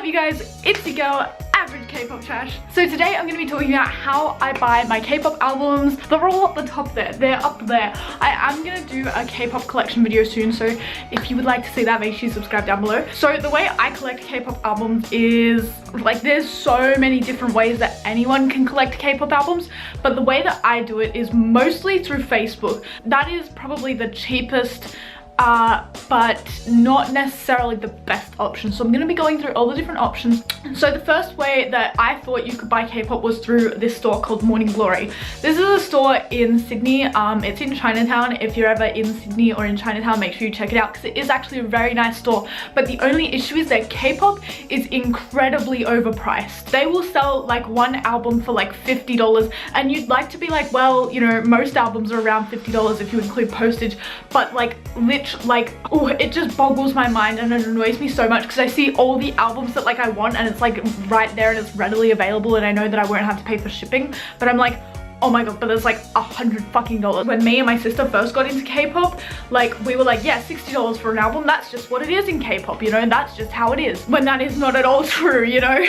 up, you guys? It's your girl, Average K-pop Trash. So today I'm going to be talking about how I buy my K-pop albums. They're all at the top there. They're up there. I am going to do a K-pop collection video soon, so if you would like to see that, make sure you subscribe down below. So the way I collect K-pop albums is, like, there's so many different ways that anyone can collect K-pop albums, but the way that I do it is mostly through Facebook. That is probably the cheapest, but not necessarily the best option. So I'm going to be going through all the different options. So the first way that I thought you could buy K-pop was through this store called Morning Glory. This is a store in Sydney. It's in Chinatown. If you're ever in Sydney or in Chinatown, make sure you check it out because it is actually a very nice store. But the only issue is that K-pop is incredibly overpriced. They will sell like one album for like $50, and you'd like to be like, well, you know, most albums are around $50 if you include postage, but like oh, it just boggles my mind and it annoys me so much because I see all the albums that like I want and it's like right there and it's readily available and I know that I won't have to pay for shipping, but I'm like, oh my god, but there's like $100 fucking. When me and my sister first got into K-pop, like we were like, yeah, $60 for an album, that's just what it is in K-pop, you know, and that's just how it is, when that is not at all true, you know.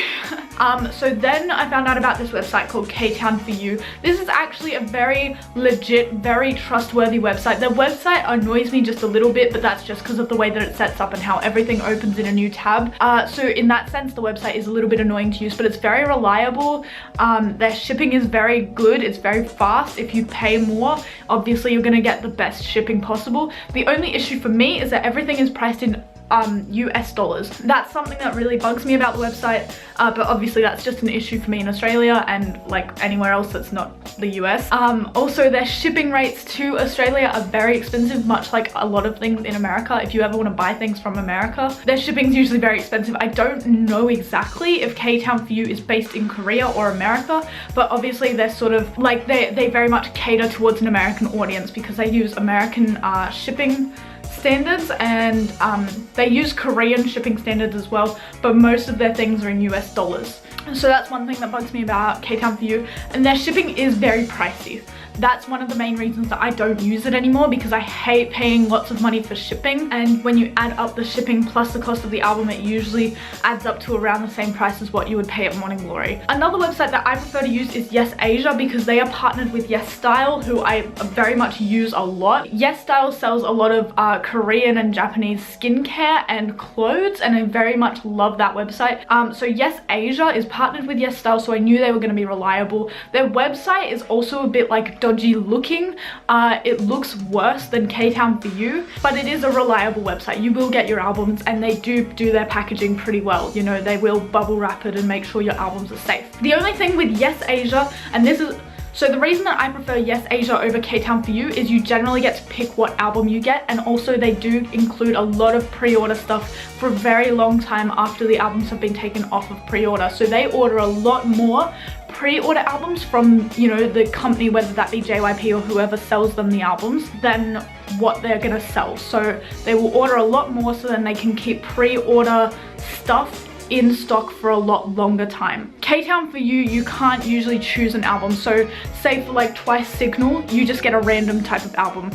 So then I found out about this website called K-Town For You. This is actually a very legit, very trustworthy website. The website annoys me just a little bit, but that's just because of the way that it sets up and how everything opens in a new tab. So in that sense, the website is a little bit annoying to use, but it's very reliable. Their shipping is very good. It's very fast. If you pay more, obviously you're going to get the best shipping possible. The only issue for me is that everything is priced in US dollars. That's something that really bugs me about the website, but obviously that's just an issue for me in Australia and like anywhere else that's not the US. Also, their shipping rates to Australia are very expensive, much like a lot of things in America. If you ever want to buy things from America, their shipping is usually very expensive. I don't know exactly if K-Town For You is based in Korea or America, but obviously they're sort of like, they very much cater towards an American audience because they use American shipping standards, and they use Korean shipping standards as well, but most of their things are in US dollars. So that's one thing that bugs me about K-Town For You, and their shipping is very pricey. That's one of the main reasons that I don't use it anymore, because I hate paying lots of money for shipping, and when you add up the shipping plus the cost of the album, it usually adds up to around the same price as what you would pay at Morning Glory. Another website that I prefer to use is Yes Asia, because they are partnered with Yes Style, who I very much use a lot. Yes Style sells a lot of Korean and Japanese skincare and clothes, and I very much love that website. So Yes Asia is partnered with Yes Style, so I knew they were going to be reliable. Their website is also a bit like dodgy looking. It looks worse than K-Town For You, but it is a reliable website. You will get your albums, and they do their packaging pretty well. You know, they will bubble wrap it and make sure your albums are safe. The only thing with Yes Asia, and this is, so the reason that I prefer Yes Asia over K-Town For You is you generally get to pick what album you get, and also they do include a lot of pre-order stuff for a very long time after the albums have been taken off of pre-order. So they order a lot more pre-order albums from, you know, the company, whether that be JYP or whoever sells them the albums, than what they're gonna sell. So they will order a lot more, so then they can keep pre-order stuff in stock for a lot longer time. K-Town For You, you can't usually choose an album. So say for like Twice Signal, you just get a random type of album.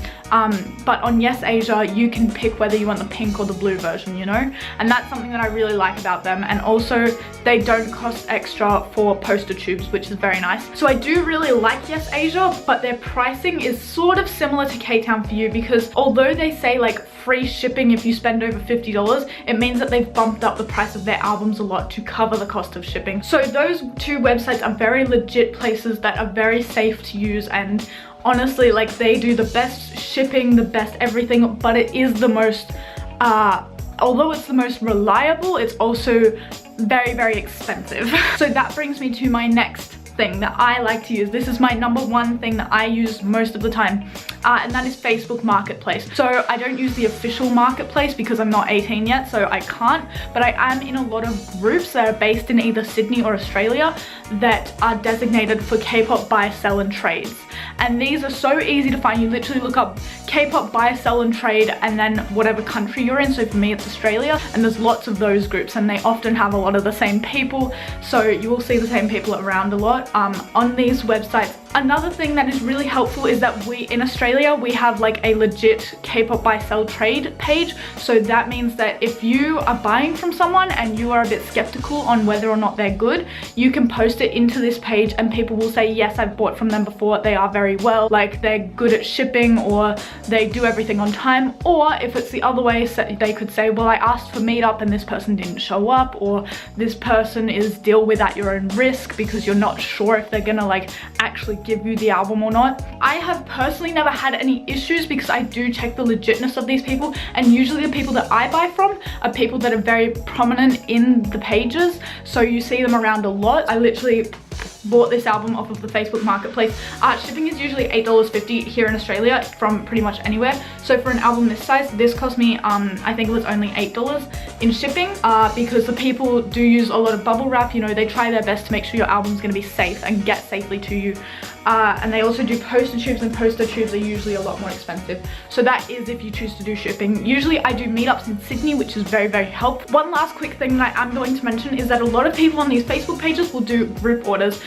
But on Yes Asia, you can pick whether you want the pink or the blue version, you know? And that's something that I really like about them. And also they don't cost extra for poster tubes, which is very nice. So I do really like Yes Asia, but their pricing is sort of similar to K-Town For You, because although they say like free shipping if you spend over $50, it means that they've bumped up the price of their albums a lot to cover the cost of shipping. So those two websites are very legit places that are very safe to use, and honestly, like, they do the best shipping, the best everything, but it is the most, although it's the most reliable, it's also very, very expensive. So that brings me to my next thing that I like to use. This is my number one thing that I use most of the time, and that is Facebook Marketplace. So I don't use the official marketplace because I'm not 18 yet, so I can't, but I am in a lot of groups that are based in either Sydney or Australia that are designated for K-pop buy, sell and trades. And these are so easy to find. You literally look up K-pop buy, sell and trade, and then whatever country you're in. So for me it's Australia, and there's lots of those groups, and they often have a lot of the same people, so you will see the same people around a lot. On these websites, Another thing that is really helpful is that in Australia, we have like a legit K-pop buy sell trade page. So that means that if you are buying from someone and you are a bit skeptical on whether or not they're good, you can post it into this page and people will say, yes, I've bought from them before, they are very well, like they're good at shipping, or they do everything on time. Or if it's the other way, so they could say, well, I asked for meetup and this person didn't show up, or this person is deal with at your own risk because you're not sure if they're gonna like actually give you the album or not. I have personally never had any issues because I do check the legitness of these people, and usually the people that I buy from are people that are very prominent in the pages, so you see them around a lot. I literally bought this album off of the Facebook marketplace. Shipping is usually $8.50 here in Australia from pretty much anywhere. So for an album this size, this cost me, I think it was only $8 in shipping, because the people do use a lot of bubble wrap. You know, they try their best to make sure your album's gonna be safe and get safely to you. And they also do poster tubes, and poster tubes are usually a lot more expensive. So that is if you choose to do shipping. Usually I do meetups in Sydney, which is very, very helpful. One last quick thing that I am going to mention is that a lot of people on these Facebook pages will do group orders.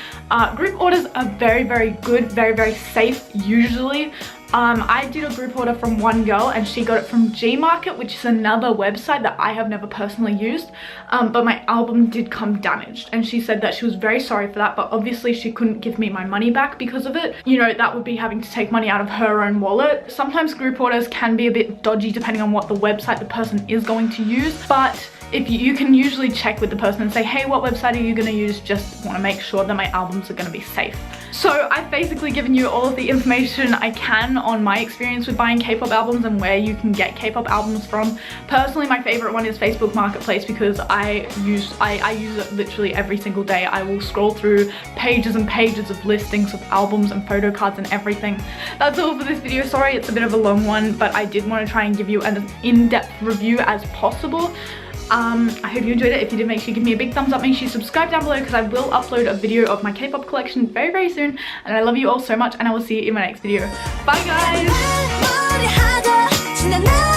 Group orders are very, very good, very, very safe usually. I did a group order from one girl and she got it from Gmarket, which is another website that I have never personally used, but my album did come damaged, and she said that she was very sorry for that, but obviously she couldn't give me my money back because of it. You know, that would be having to take money out of her own wallet. Sometimes group orders can be a bit dodgy depending on what the website the person is going to use, but if you can usually check with the person and say, hey, what website are you going to use? Just want to make sure that my albums are going to be safe. So I've basically given you all of the information I can on my experience with buying K-pop albums and where you can get K-pop albums from. Personally, my favorite one is Facebook Marketplace because I use it literally every single day. I will scroll through pages and pages of listings of albums and photo cards and everything. That's all for this video. Sorry, it's a bit of a long one, but I did want to try and give you an in-depth review as possible. I hope you enjoyed it. If you did, make sure you give me a big thumbs up. Make sure you subscribe down below because I will upload a video of my K-pop collection very, very soon. And I love you all so much, and I will see you in my next video. Bye guys!